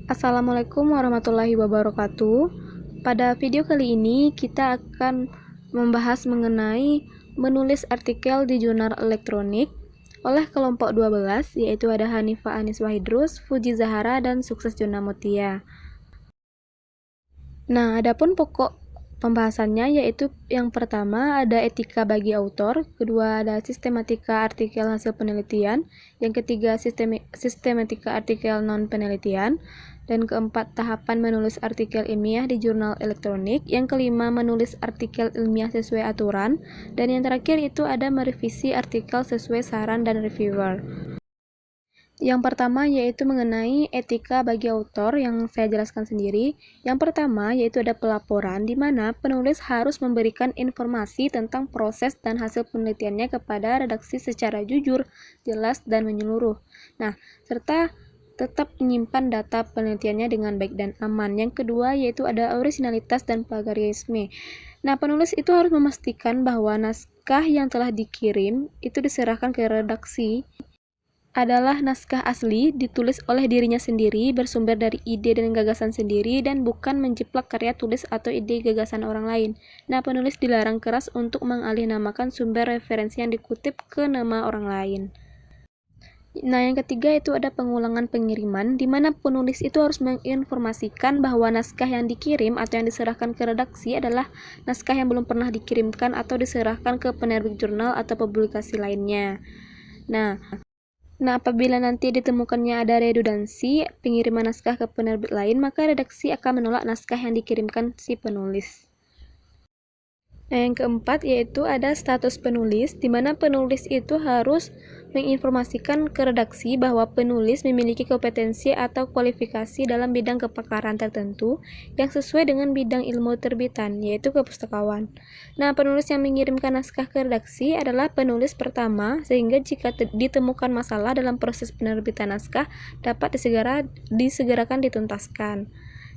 Assalamualaikum warahmatullahi wabarakatuh. Pada video kali ini kita akan membahas mengenai menulis artikel di jurnal elektronik oleh kelompok 12, yaitu ada Hanifah Anis Wahidrus, Fuji Zahara, dan Sukses Jona Mutia. Nah, adapun pokok pembahasannya yaitu yang pertama ada etika bagi autor, kedua ada sistematika artikel hasil penelitian, yang ketiga sistematika artikel non-penelitian, dan keempat tahapan menulis artikel ilmiah di jurnal elektronik, yang kelima menulis artikel ilmiah sesuai aturan, dan yang terakhir itu ada merevisi artikel sesuai saran dan reviewer. Yang pertama yaitu mengenai etika bagi autor yang saya jelaskan sendiri. Yang pertama yaitu ada pelaporan di mana penulis harus memberikan informasi tentang proses dan hasil penelitiannya kepada redaksi secara jujur, jelas, dan menyeluruh. Nah, serta tetap menyimpan data penelitiannya dengan baik dan aman. Yang kedua yaitu ada orisinalitas dan plagiarisme. Nah, penulis itu harus memastikan bahwa naskah yang telah dikirim itu diserahkan ke redaksi adalah naskah asli, ditulis oleh dirinya sendiri, bersumber dari ide dan gagasan sendiri, dan bukan menjiplak karya tulis atau ide gagasan orang lain. Nah, penulis dilarang keras untuk mengalinamakan sumber referensi yang dikutip ke nama orang lain. Nah, yang ketiga itu ada pengulangan pengiriman, di mana penulis itu harus menginformasikan bahwa naskah yang dikirim atau yang diserahkan ke redaksi adalah naskah yang belum pernah dikirimkan atau diserahkan ke penerbit jurnal atau publikasi lainnya. Nah, apabila nanti ditemukannya ada redundansi pengiriman naskah ke penerbit lain, maka redaksi akan menolak naskah yang dikirimkan si penulis. Nah, yang keempat yaitu ada status penulis, di mana penulis itu harus menginformasikan ke redaksi bahwa penulis memiliki kompetensi atau kualifikasi dalam bidang kepakaran tertentu yang sesuai dengan bidang ilmu terbitan, yaitu kepustakawan. Nah, penulis yang mengirimkan naskah ke redaksi adalah penulis pertama, sehingga jika ditemukan masalah dalam proses penerbitan naskah, dapat disegerakan dituntaskan.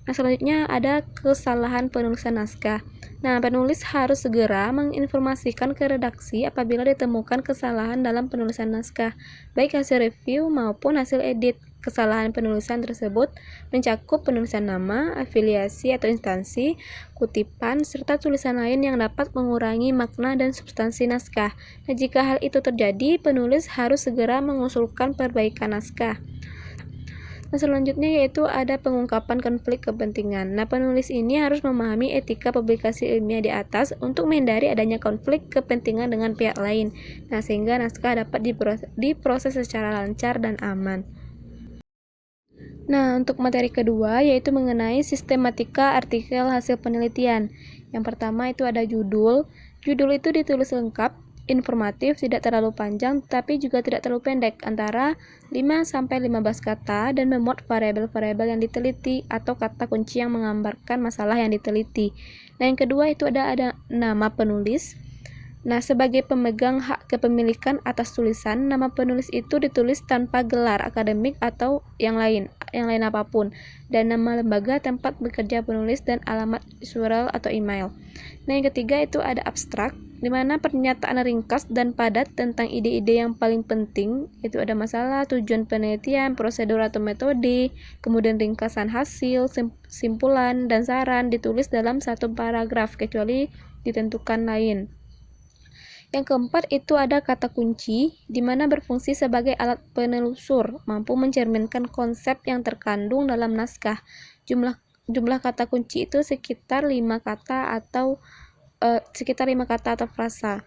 Nah, selanjutnya ada kesalahan penulisan naskah. Nah, penulis harus segera menginformasikan ke redaksi apabila ditemukan kesalahan dalam penulisan naskah, baik hasil review maupun hasil edit. Kesalahan penulisan tersebut mencakup penulisan nama, afiliasi atau instansi, kutipan, serta tulisan lain yang dapat mengurangi makna dan substansi naskah. Nah, jika hal itu terjadi, penulis harus segera mengusulkan perbaikan naskah. Nah, selanjutnya yaitu ada pengungkapan konflik kepentingan. Nah, penulis ini harus memahami etika publikasi ilmiah di atas untuk menghindari adanya konflik kepentingan dengan pihak lain. Nah, sehingga naskah dapat diproses secara lancar dan aman. Nah, untuk materi kedua yaitu mengenai sistematika artikel hasil penelitian. Yang pertama itu ada judul. Judul itu ditulis lengkap, informatif, tidak terlalu panjang, tapi juga tidak terlalu pendek, antara 5-15 kata, dan memuat variabel-variabel yang diteliti atau kata kunci yang menggambarkan masalah yang diteliti. Nah, yang kedua itu ada nama penulis. Nah, sebagai pemegang hak kepemilikan atas tulisan, nama penulis itu ditulis tanpa gelar akademik atau yang lain apapun, dan nama lembaga tempat bekerja penulis dan alamat surel atau email. Nah, yang ketiga itu ada abstrak, di mana pernyataan ringkas dan padat tentang ide-ide yang paling penting, itu ada masalah, tujuan penelitian, prosedur atau metode, kemudian ringkasan hasil, simpulan, dan saran ditulis dalam satu paragraf, kecuali ditentukan lain. Yang keempat itu ada kata kunci, di mana berfungsi sebagai alat penelusur, mampu mencerminkan konsep yang terkandung dalam naskah. Jumlah kata kunci itu sekitar 5 kata atau frasa.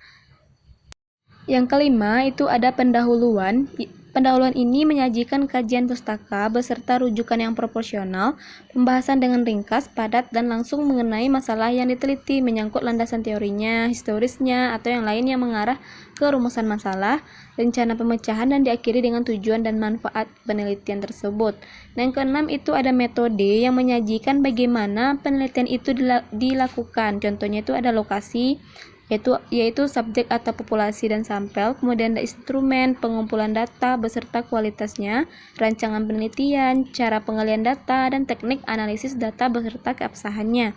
Yang kelima itu ada pendahuluan. Pendahuluan ini menyajikan kajian pustaka beserta rujukan yang proporsional, pembahasan dengan ringkas, padat, dan langsung mengenai masalah yang diteliti, menyangkut landasan teorinya, historisnya, atau yang lain yang mengarah ke rumusan masalah, rencana pemecahan, dan diakhiri dengan tujuan dan manfaat penelitian tersebut. Nah, yang keenam itu ada metode yang menyajikan bagaimana penelitian itu dilakukan. Contohnya itu ada lokasi, yaitu subjek atau populasi dan sampel, kemudian ada instrumen pengumpulan data beserta kualitasnya, rancangan penelitian, cara pengalian data, dan teknik analisis data beserta keabsahannya.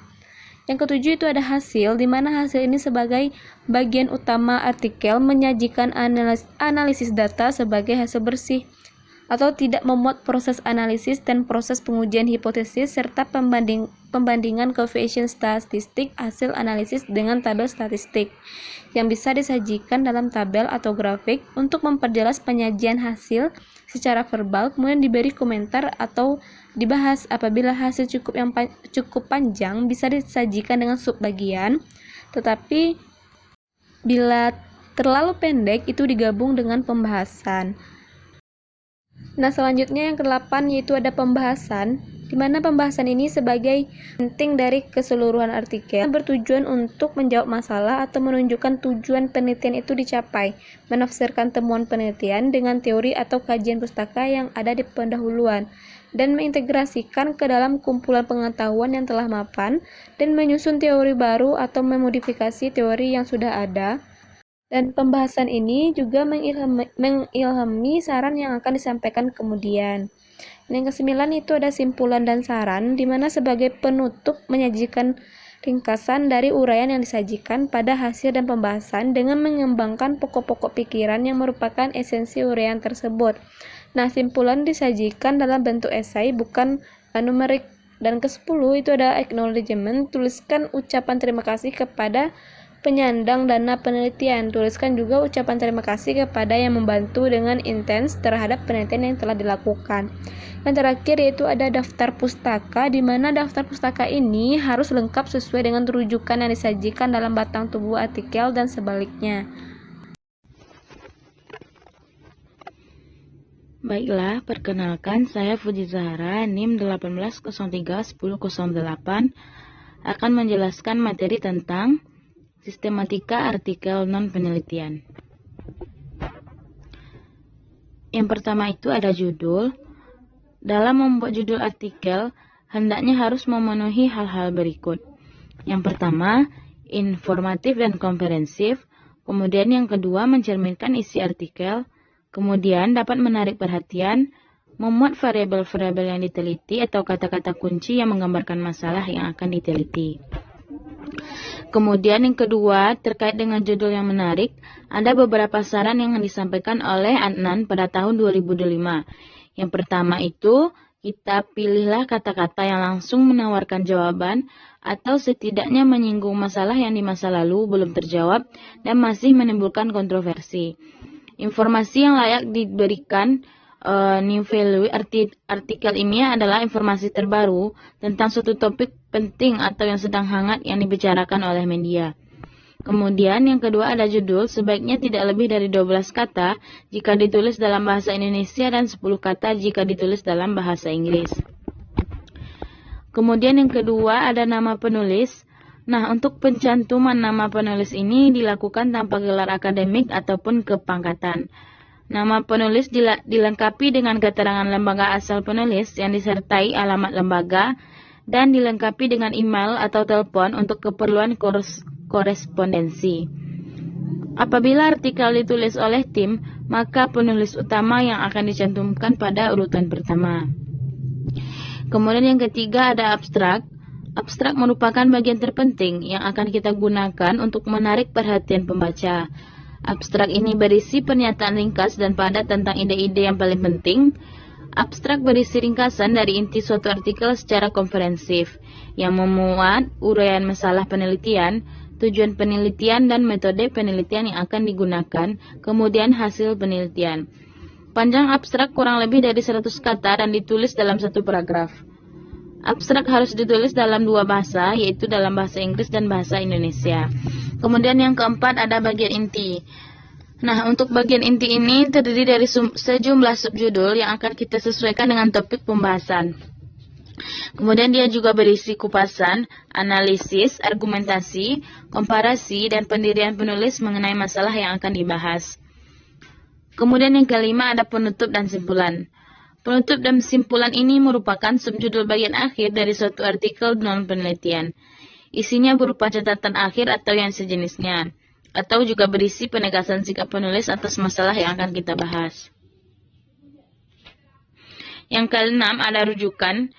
Yang ketujuh itu ada hasil, di mana hasil ini sebagai bagian utama artikel menyajikan analisis data sebagai hasil bersih. atau tidak memuat proses analisis dan proses pengujian hipotesis serta pembandingan koefisien statistik hasil analisis dengan tabel statistik yang bisa disajikan dalam tabel atau grafik untuk memperjelas penyajian hasil secara verbal, kemudian diberi komentar atau dibahas. Apabila hasil cukup panjang bisa disajikan dengan subbagian, tetapi bila terlalu pendek itu digabung dengan pembahasan. Nah, selanjutnya yang ke-8 yaitu ada pembahasan, di mana pembahasan ini sebagai penting dari keseluruhan artikel bertujuan untuk menjawab masalah atau menunjukkan tujuan penelitian itu dicapai, menafsirkan temuan penelitian dengan teori atau kajian pustaka yang ada di pendahuluan, dan mengintegrasikan ke dalam kumpulan pengetahuan yang telah mapan, dan menyusun teori baru atau memodifikasi teori yang sudah ada. Dan pembahasan ini juga mengilhami saran yang akan disampaikan kemudian. Yang ke-9 itu ada simpulan dan saran, di mana sebagai penutup menyajikan ringkasan dari uraian yang disajikan pada hasil dan pembahasan dengan mengembangkan pokok-pokok pikiran yang merupakan esensi uraian tersebut. Nah, simpulan disajikan dalam bentuk esai, bukan numerik. Dan ke-10 itu ada acknowledgement, tuliskan ucapan terima kasih kepada penyandang dana penelitian. Tuliskan juga ucapan terima kasih kepada yang membantu dengan intens terhadap penelitian yang telah dilakukan. Yang terakhir yaitu ada daftar pustaka, di mana daftar pustaka ini harus lengkap sesuai dengan rujukan yang disajikan dalam batang tubuh artikel dan sebaliknya. Baiklah, perkenalkan saya Fuji Zahra, NIM 18031008, akan menjelaskan materi tentang sistematika artikel non-penelitian. Yang pertama itu ada judul. Dalam membuat judul artikel, hendaknya harus memenuhi hal-hal berikut. Yang pertama, informatif dan komprehensif. Kemudian yang kedua, mencerminkan isi artikel. Kemudian dapat menarik perhatian, memuat variabel-variabel yang diteliti atau kata-kata kunci yang menggambarkan masalah yang akan diteliti. Kemudian yang kedua, terkait dengan judul yang menarik, ada beberapa saran yang disampaikan oleh Adnan pada tahun 2005. Yang pertama itu, kita pilihlah kata-kata yang langsung menawarkan jawaban atau setidaknya menyinggung masalah yang di masa lalu belum terjawab dan masih menimbulkan kontroversi. Informasi yang layak diberikan new value artikel ini adalah informasi terbaru tentang suatu topik penting atau yang sedang hangat yang dibicarakan oleh media. Kemudian yang kedua ada judul, sebaiknya tidak lebih dari 12 kata jika ditulis dalam bahasa Indonesia dan 10 kata jika ditulis dalam bahasa Inggris. Kemudian yang kedua ada nama penulis. Nah, untuk pencantuman nama penulis ini dilakukan tanpa gelar akademik ataupun kepangkatan. Nama penulis dilengkapi dengan keterangan lembaga asal penulis yang disertai alamat lembaga dan dilengkapi dengan email atau telepon untuk keperluan korespondensi. Apabila artikel ditulis oleh tim, maka penulis utama yang akan dicantumkan pada urutan pertama. Kemudian yang ketiga ada abstrak. Abstrak merupakan bagian terpenting yang akan kita gunakan untuk menarik perhatian pembaca. Abstrak ini berisi pernyataan ringkas dan padat tentang ide-ide yang paling penting. Abstrak berisi ringkasan dari inti suatu artikel secara komprehensif, yang memuat uraian masalah penelitian, tujuan penelitian dan metode penelitian yang akan digunakan, kemudian hasil penelitian. Panjang abstrak kurang lebih dari 100 kata dan ditulis dalam satu paragraf. Abstrak harus ditulis dalam dua bahasa, yaitu dalam bahasa Inggris dan bahasa Indonesia. Kemudian yang keempat ada bagian inti. Nah, untuk bagian inti ini terdiri dari sejumlah subjudul yang akan kita sesuaikan dengan topik pembahasan. Kemudian dia juga berisi kupasan, analisis, argumentasi, komparasi, dan pendirian penulis mengenai masalah yang akan dibahas. Kemudian yang kelima ada penutup dan simpulan. Penutup dan simpulan ini merupakan subjudul bagian akhir dari suatu artikel non-penelitian. Isinya berupa catatan akhir atau yang sejenisnya, atau juga berisi penegasan sikap penulis atas masalah yang akan kita bahas. Yang keenam ada rujukan.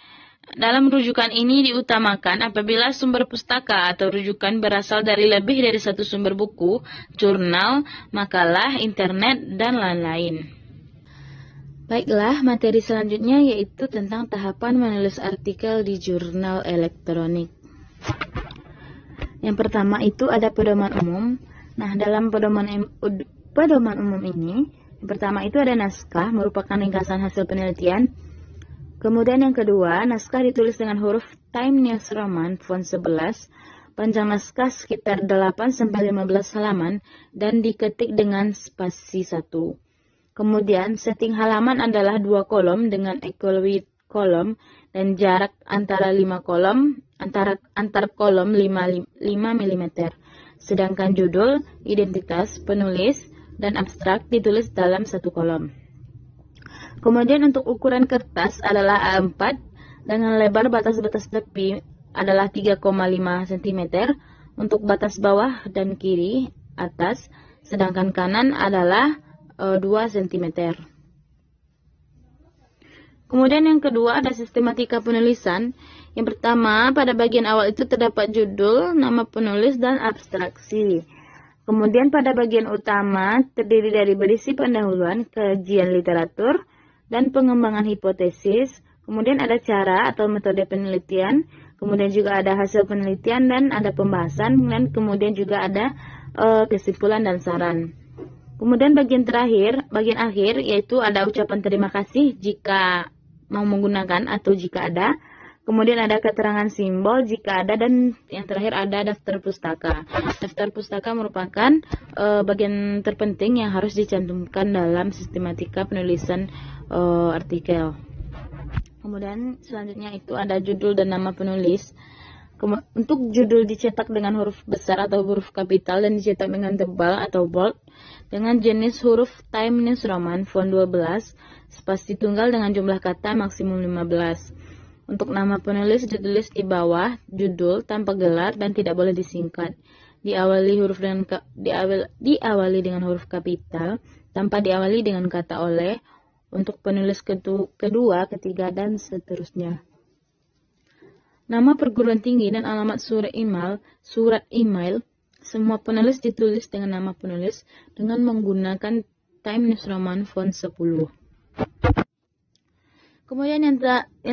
Dalam rujukan ini diutamakan apabila sumber pustaka atau rujukan berasal dari lebih dari satu sumber buku, jurnal, makalah, internet, dan lain-lain. Baiklah, materi selanjutnya yaitu tentang tahapan menulis artikel di jurnal elektronik. Yang pertama itu ada pedoman umum. Nah, dalam pedoman umum ini, yang pertama itu ada naskah, merupakan ringkasan hasil penelitian. Kemudian yang kedua, naskah ditulis dengan huruf Times New Roman font 11. Panjang naskah sekitar 8-15 halaman dan diketik dengan spasi 1. Kemudian setting halaman adalah 2 kolom dengan equal width kolom dan jarak antara 5 kolom antar kolom 5 mm. Sedangkan judul, identitas, penulis, dan abstrak ditulis dalam 1 kolom. Kemudian untuk ukuran kertas adalah A4 dengan lebar batas-batas tepi adalah 3,5 cm, untuk batas bawah dan kiri atas, sedangkan kanan adalah 2 cm. Kemudian yang kedua ada sistematika penulisan. Yang pertama, pada bagian awal itu terdapat judul, nama penulis, dan abstraksi. Kemudian pada bagian utama terdiri dari berisi pendahuluan, kajian literatur, dan pengembangan hipotesis. Kemudian ada cara atau metode penelitian. Kemudian juga ada hasil penelitian dan ada pembahasan. Dan kemudian juga ada kesimpulan dan saran. Kemudian bagian akhir yaitu ada ucapan terima kasih jika mau menggunakan atau jika ada. Kemudian ada keterangan simbol jika ada, dan yang terakhir ada daftar pustaka. Daftar pustaka merupakan bagian terpenting yang harus dicantumkan dalam sistematika penulisan artikel. Kemudian selanjutnya itu ada judul dan nama penulis. Untuk judul dicetak dengan huruf besar atau huruf kapital dan dicetak dengan tebal atau bold dengan jenis huruf Times New Roman font 12, spasi tunggal dengan jumlah kata maksimum 15. Untuk nama penulis ditulis di bawah judul tanpa gelar dan tidak boleh disingkat. Diawali dengan huruf kapital tanpa diawali dengan kata oleh. Untuk penulis kedua, ketiga, dan seterusnya. Nama perguruan tinggi dan alamat surat email, semua penulis ditulis dengan nama penulis dengan menggunakan Times New Roman font 10. Kemudian yang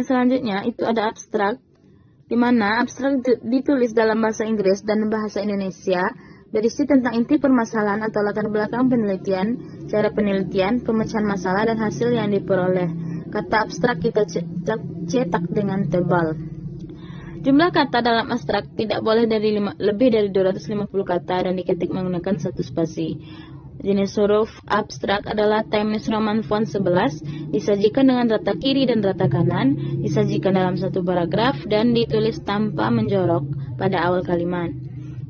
selanjutnya itu ada abstrak, di mana abstrak ditulis dalam bahasa Inggris dan bahasa Indonesia, berisi tentang inti permasalahan atau latar belakang penelitian, cara penelitian, pemecahan masalah, dan hasil yang diperoleh. Kata abstrak kita cetak dengan tebal. Jumlah kata dalam abstrak tidak boleh lebih dari 250 kata dan diketik menggunakan 1 spasi. Jenis huruf abstrak adalah Times New Roman font 11, disajikan dengan rata kiri dan rata kanan, disajikan dalam 1 paragraf, dan ditulis tanpa menjorok pada awal kalimat.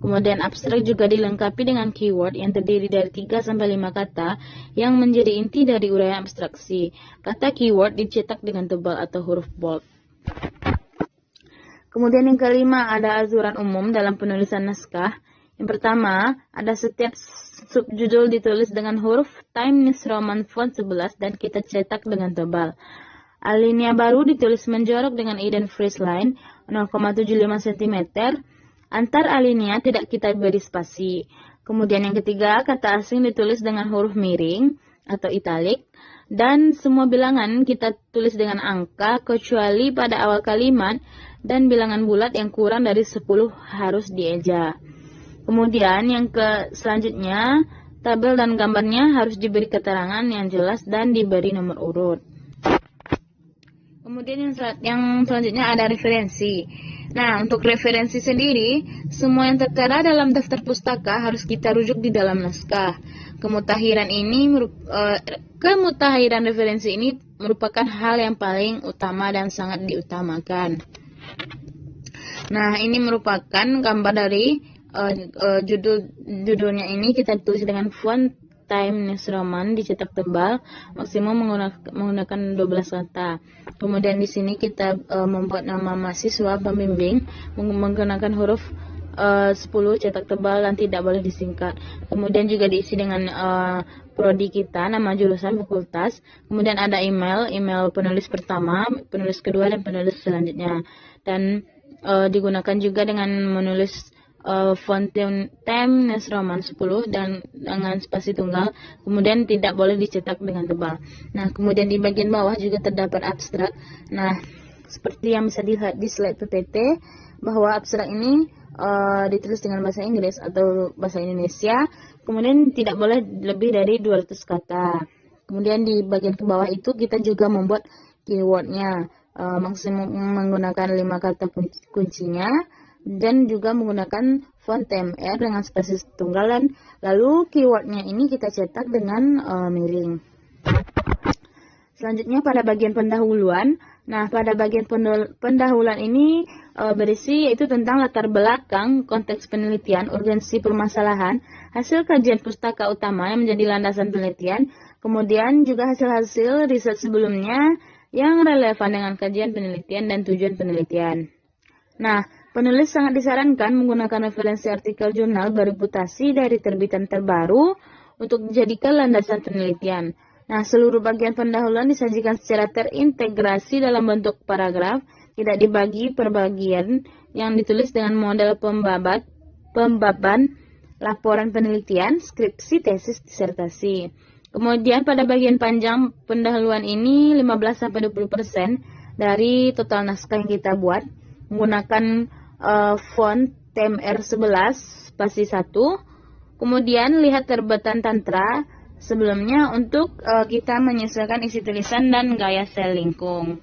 Kemudian abstrak juga dilengkapi dengan keyword yang terdiri dari 3-5 kata yang menjadi inti dari uraian abstraksi. Kata keyword dicetak dengan tebal atau huruf bold. Kemudian yang kelima ada azuran umum dalam penulisan naskah. Yang pertama, ada setiap subjudul ditulis dengan huruf Times New Roman font 11 dan kita cetak dengan tebal. Alinea baru ditulis menjorok dengan indent phrase line 0,75 cm. Antar alinea tidak kita beri spasi. Kemudian yang ketiga, kata asing ditulis dengan huruf miring atau italik. Dan semua bilangan kita tulis dengan angka kecuali pada awal kalimat, dan bilangan bulat yang kurang dari 10 harus dieja. Kemudian yang selanjutnya, tabel dan gambarnya harus diberi keterangan yang jelas dan diberi nomor urut. Kemudian yang selanjutnya ada referensi. Nah, untuk referensi sendiri, semua yang tertera dalam daftar pustaka harus kita rujuk di dalam naskah. Kemutahiran referensi ini merupakan hal yang paling utama dan sangat diutamakan. Nah, ini merupakan gambar dari judulnya ini kita tulis dengan font Times New Roman dicetak tebal, maksimum menggunakan 12 kata. Kemudian di sini kita membuat nama mahasiswa pembimbing menggunakan huruf 10 cetak tebal dan tidak boleh disingkat. Kemudian juga diisi dengan prodi kita, nama jurusan, fakultas. Kemudian ada email penulis pertama, penulis kedua, dan penulis selanjutnya. Dan digunakan juga dengan menulis font Times New Roman 10 dan dengan spasi tunggal, kemudian tidak boleh dicetak dengan tebal. Nah, kemudian di bagian bawah juga terdapat abstrak. Nah, seperti yang bisa dilihat di slide PPT, bahwa abstrak ini ditulis dengan bahasa Inggris atau bahasa Indonesia, kemudian tidak boleh lebih dari 200 kata. Kemudian di bagian ke bawah itu kita juga membuat keywordnya, maksimum menggunakan 5 kata kuncinya, dan juga menggunakan font TMR dengan spasi tunggalan. Lalu keywordnya ini kita cetak dengan miring. Selanjutnya pada bagian pendahuluan. Nah, pada bagian pendahuluan ini berisi yaitu tentang latar belakang, konteks penelitian, urgensi permasalahan, hasil kajian pustaka utama yang menjadi landasan penelitian, kemudian juga hasil-hasil riset sebelumnya yang relevan dengan kajian penelitian dan tujuan penelitian. Nah, penulis sangat disarankan menggunakan referensi artikel jurnal bereputasi dari terbitan terbaru untuk dijadikan landasan penelitian. Nah, seluruh bagian pendahuluan disajikan secara terintegrasi dalam bentuk paragraf, tidak dibagi per bagian, yang ditulis dengan model pembaban, laporan penelitian, skripsi, tesis, disertasi. Kemudian pada bagian panjang pendahuluan ini 15-20% dari total naskah yang kita buat menggunakan font TMR 11 spasi 1. Kemudian lihat terbitan Tantra sebelumnya untuk kita menyesuaikan isi tulisan dan gaya sel lingkung.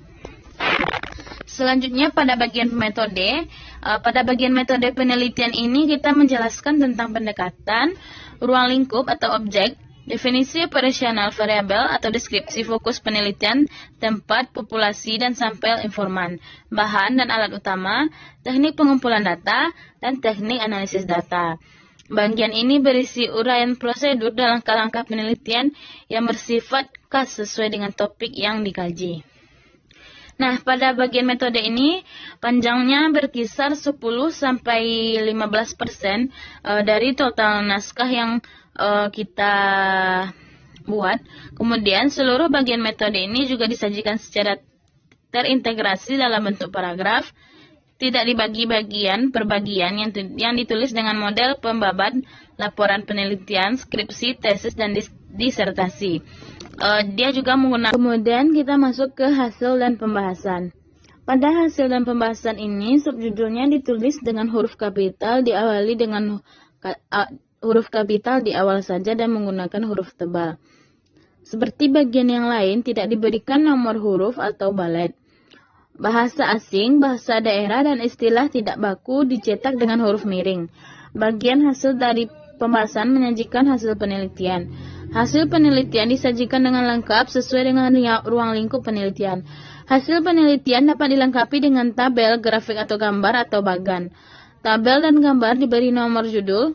Selanjutnya pada bagian metode, pada bagian metode penelitian ini kita menjelaskan tentang pendekatan, ruang lingkup atau objek, definisi operasional variabel atau deskripsi fokus penelitian, tempat, populasi, dan sampel informan, bahan dan alat utama, teknik pengumpulan data, dan teknik analisis data. Bagian ini berisi uraian prosedur dan langkah-langkah penelitian yang bersifat khas sesuai dengan topik yang dikaji. Nah, pada bagian metode ini panjangnya berkisar 10-15% dari total naskah yang kita buat. Kemudian seluruh bagian metode ini juga disajikan secara terintegrasi dalam bentuk paragraf, tidak dibagi bagian per bagian, yang ditulis dengan model pembabat, laporan penelitian, skripsi, tesis, dan disertasi. Dia juga menggunakan. Kemudian kita masuk ke hasil dan pembahasan. Pada hasil dan pembahasan ini, subjudulnya ditulis dengan huruf kapital, diawali dengan huruf kapital di awal saja dan menggunakan huruf tebal. Seperti bagian yang lain, tidak diberikan nomor huruf atau balet. Bahasa asing, bahasa daerah, dan istilah tidak baku dicetak dengan huruf miring. Bagian hasil dari pembahasan menyajikan hasil penelitian. Hasil penelitian disajikan dengan lengkap sesuai dengan ruang lingkup penelitian. Hasil penelitian dapat dilengkapi dengan tabel, grafik atau gambar atau bagan. Tabel dan gambar diberi nomor judul.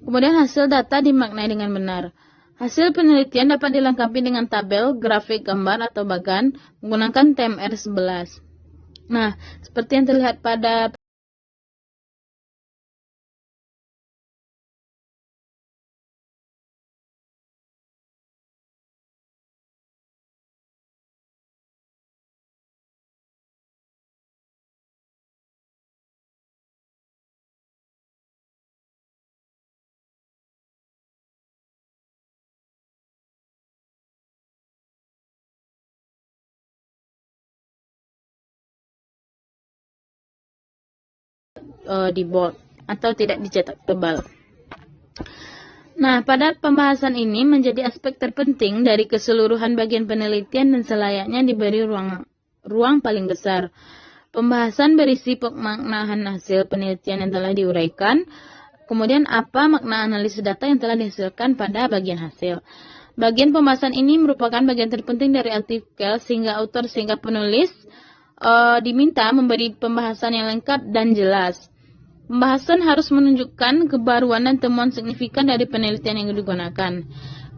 Kemudian hasil data dimaknai dengan benar. Hasil penelitian dapat dilengkapi dengan tabel, grafik, gambar, atau bagan menggunakan TMR 11. Nah, seperti yang terlihat pada di bold atau tidak dicetak tebal. Nah, pada pembahasan ini menjadi aspek terpenting dari keseluruhan bagian penelitian dan selayaknya diberi ruang paling besar. Pembahasan berisi pemaknaan hasil penelitian yang telah diuraikan, kemudian apa makna analisis data yang telah dihasilkan pada bagian hasil. Bagian pembahasan ini merupakan bagian terpenting dari artikel sehingga penulis diminta memberi pembahasan yang lengkap dan jelas. Pembahasan harus menunjukkan kebaruan dan temuan signifikan dari penelitian yang digunakan.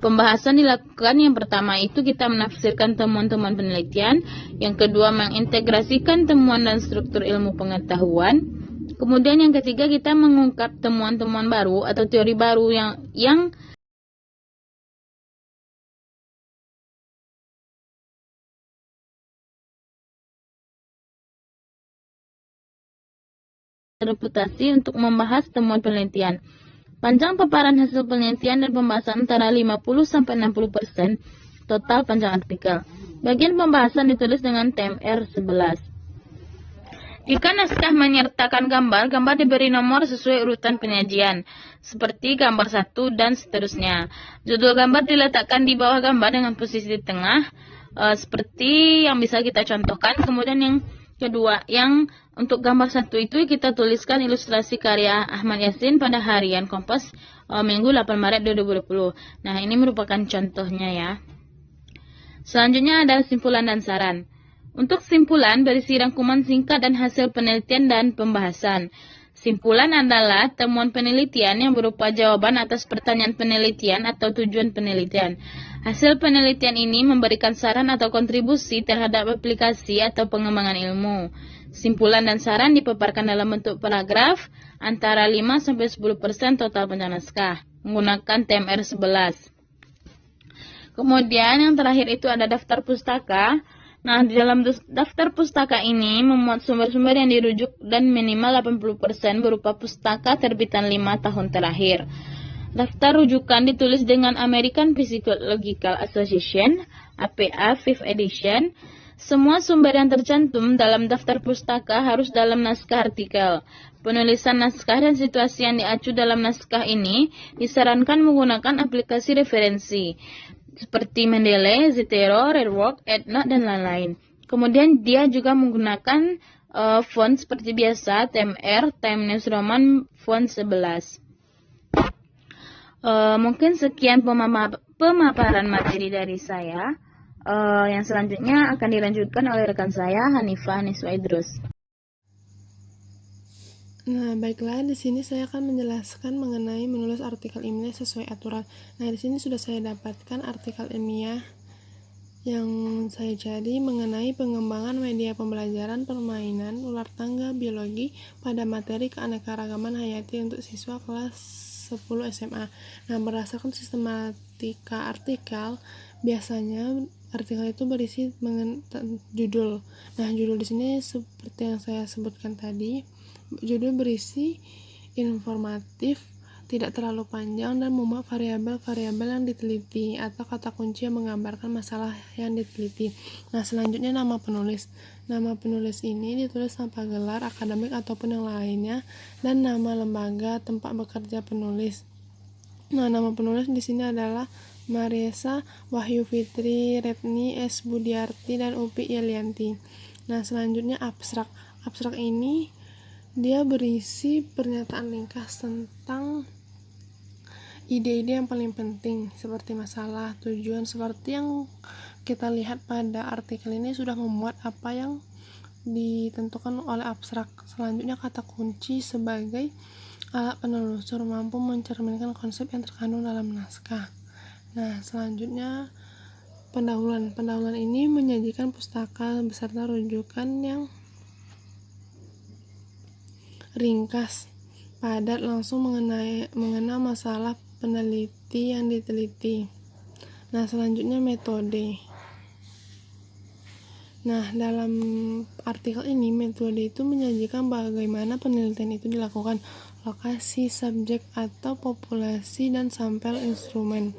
Pembahasan dilakukan yang pertama itu kita menafsirkan temuan-temuan penelitian, yang kedua mengintegrasikan temuan dan struktur ilmu pengetahuan, kemudian yang ketiga kita mengungkap temuan-temuan baru atau teori baru yang reputasi untuk membahas temuan penelitian. Panjang paparan hasil penelitian dan pembahasan antara 50-60% total panjang artikel. Bagian pembahasan ditulis dengan TMR 11. Jika naskah menyertakan gambar, gambar diberi nomor sesuai urutan penyajian, seperti gambar 1 dan seterusnya. Judul gambar diletakkan di bawah gambar dengan posisi di tengah, seperti yang bisa kita contohkan. Kemudian yang kedua, yang untuk gambar 1 itu kita tuliskan ilustrasi karya Ahmad Yasin pada harian Kompas Minggu 8 Maret 2020. Nah, ini merupakan contohnya ya. Selanjutnya ada simpulan dan saran. Untuk simpulan berisi rangkuman singkat dan hasil penelitian dan pembahasan. Simpulan adalah temuan penelitian yang berupa jawaban atas pertanyaan penelitian atau tujuan penelitian. Hasil penelitian ini memberikan saran atau kontribusi terhadap aplikasi atau pengembangan ilmu. Simpulan dan saran dipaparkan dalam bentuk paragraf antara 5-10% total panjang naskah menggunakan TMR 11. Kemudian yang terakhir itu ada daftar pustaka. Nah, di dalam daftar pustaka ini memuat sumber-sumber yang dirujuk dan minimal 80% berupa pustaka terbitan 5 tahun terakhir. Daftar rujukan ditulis dengan American Psychological Association, APA 5th edition. Semua sumber yang tercantum dalam daftar pustaka harus dalam naskah artikel. Penulisan naskah dan situasi yang diacu dalam naskah ini disarankan menggunakan aplikasi referensi seperti Mendeley, Zotero, Redwork, EndNote, dan lain-lain. Kemudian dia juga menggunakan font seperti biasa, TMR, Time New Roman, font 11. Mungkin sekian pemaparan materi dari saya. Yang selanjutnya akan dilanjutkan oleh rekan saya, Hanifah Niswa Idrus. Nah, baiklah, di sini saya akan menjelaskan mengenai menulis artikel ilmiah sesuai aturan. Nah, di sini sudah saya dapatkan artikel ilmiah yang saya cari mengenai pengembangan media pembelajaran permainan ular tangga biologi pada materi keanekaragaman hayati untuk siswa kelas 10 SMA. Nah, berdasarkan sistematika artikel, biasanya artikel itu berisi judul. Nah, judul di sini seperti yang saya sebutkan tadi, judul berisi informatif, tidak terlalu panjang, dan memuat variabel-variabel yang diteliti atau kata kunci yang menggambarkan masalah yang diteliti. Nah, selanjutnya nama penulis. Nama penulis ini ditulis tanpa gelar akademik ataupun yang lainnya, dan nama lembaga tempat bekerja penulis. Nah, nama penulis di sini adalah Mariesa Wahyu Fitri, Retni S. Budiarti, dan Upi Yelianti. Nah, selanjutnya abstrak. Abstrak ini dia berisi pernyataan ringkas tentang ide-ide yang paling penting seperti masalah, tujuan, seperti yang kita lihat pada artikel ini sudah memuat apa yang ditentukan oleh abstrak. Selanjutnya kata kunci sebagai alat penelusur mampu mencerminkan konsep yang terkandung dalam naskah. Nah, selanjutnya pendahuluan. Pendahuluan ini menyajikan pustaka beserta rujukan yang ringkas, padat, langsung mengenai masalah peneliti yang diteliti. Nah, selanjutnya metode. Nah, dalam artikel ini metode itu menyajikan bagaimana penelitian itu dilakukan, lokasi, subjek atau populasi, dan sampel instrumen.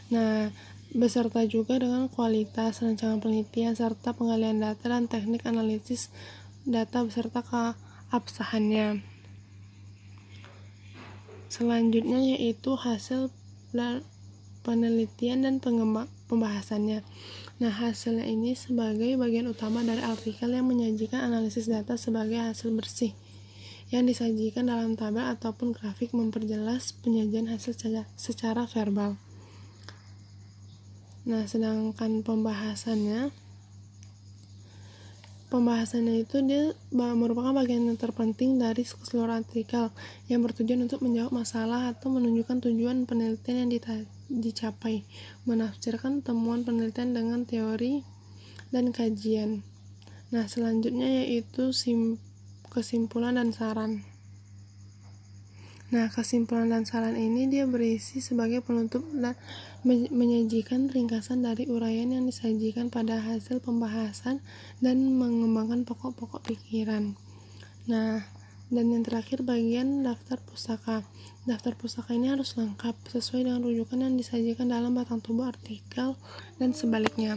Nah, beserta juga dengan kualitas rancangan penelitian serta penggalian data dan teknik analisis data beserta keabsahannya. Selanjutnya yaitu hasil penelitian dan pembahasannya. Nah, hasilnya ini sebagai bagian utama dari artikel yang menyajikan analisis data sebagai hasil bersih yang disajikan dalam tabel ataupun grafik memperjelas penyajian hasil secara verbal. Nah, sedangkan pembahasannya itu dia merupakan bagian yang terpenting dari keseluruhan artikel yang bertujuan untuk menjawab masalah atau menunjukkan tujuan penelitian yang dicapai, menafsirkan temuan penelitian dengan teori dan kajian. Nah, selanjutnya yaitu kesimpulan dan saran. Nah, kesimpulan dan saran ini dia berisi sebagai penutup dan menyajikan ringkasan dari uraian yang disajikan pada hasil pembahasan dan mengembangkan pokok-pokok pikiran. Nah, Dan yang terakhir bagian daftar pustaka. Daftar pustaka ini harus lengkap sesuai dengan rujukan yang disajikan dalam batang tubuh artikel dan sebaliknya.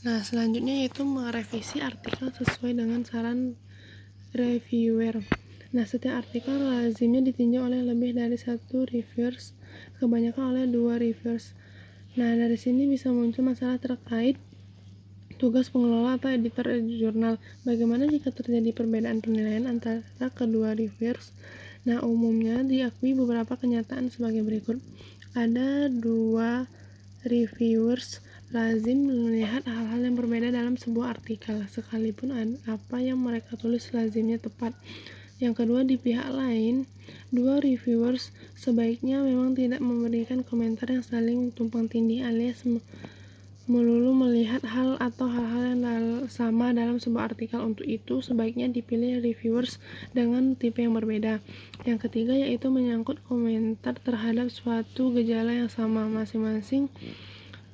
Nah, selanjutnya yaitu merevisi artikel sesuai dengan saran reviewer. Nah, setiap artikel lazimnya ditinjau oleh lebih dari satu reviewers, kebanyakan oleh 2 reviewers. Nah, dari sini bisa muncul masalah terkait tugas pengelola atau editor jurnal. Bagaimana jika terjadi perbedaan penilaian antara kedua reviewers? Nah, umumnya diakui beberapa kenyataan sebagai berikut. Ada 2 reviewers lazim melihat hal-hal yang berbeda dalam sebuah artikel, sekalipun apa yang mereka tulis lazimnya tepat. Yang kedua, di pihak lain, 2 reviewers sebaiknya memang tidak memberikan komentar yang saling tumpang tindih alias melulu melihat hal atau hal-hal yang sama dalam sebuah artikel. Untuk itu, sebaiknya dipilih reviewers dengan tipe yang berbeda. Yang ketiga yaitu menyangkut komentar terhadap suatu gejala yang sama. Masing-masing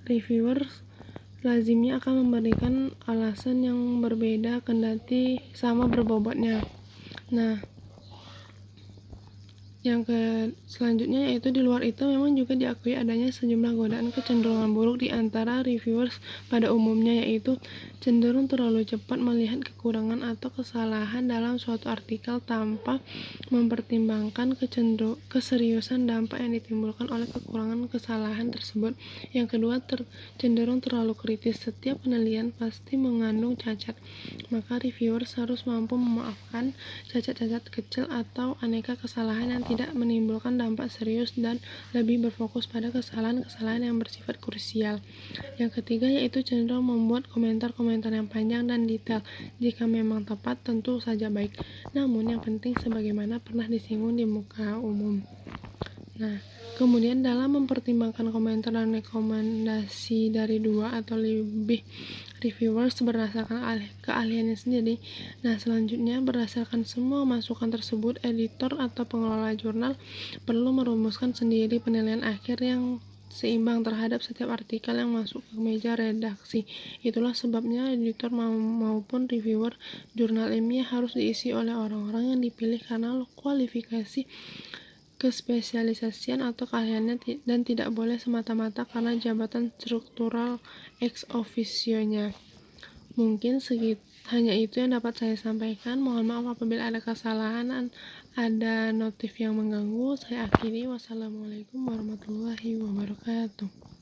reviewers lazimnya akan memberikan alasan yang berbeda kendati sama berbobotnya. Nah, selanjutnya yaitu di luar itu memang juga diakui adanya sejumlah godaan kecenderungan buruk di antara reviewers pada umumnya, yaitu cenderung terlalu cepat melihat kekurangan atau kesalahan dalam suatu artikel tanpa mempertimbangkan keseriusan dampak yang ditimbulkan oleh kekurangan kesalahan tersebut. Yang kedua, cenderung terlalu kritis. Setiap penilaian pasti mengandung cacat, maka reviewers harus mampu memaafkan cacat-cacat kecil atau aneka kesalahan yang tidak menimbulkan dampak serius dan lebih berfokus pada kesalahan-kesalahan yang bersifat krusial. Yang ketiga yaitu cenderung membuat komentar-komentar yang panjang dan detail. Jika memang tepat, tentu saja baik. Namun yang penting sebagaimana pernah disinggung di muka umum. Nah, kemudian dalam mempertimbangkan komentar dan rekomendasi dari 2 atau lebih reviewers berdasarkan keahliannya sendiri. Nah, selanjutnya berdasarkan semua masukan tersebut, editor atau pengelola jurnal perlu merumuskan sendiri penilaian akhir yang seimbang terhadap setiap artikel yang masuk ke meja redaksi. Itulah sebabnya editor maupun reviewer jurnal ilmiah harus diisi oleh orang-orang yang dipilih karena kualifikasi, kespesialisasian atau keahliannya dan tidak boleh semata-mata karena jabatan struktural ex officio-nya. Mungkin hanya itu yang dapat saya sampaikan. Mohon maaf apabila ada kesalahan, ada notif yang mengganggu. Saya akhiri. Wassalamualaikum warahmatullahi wabarakatuh.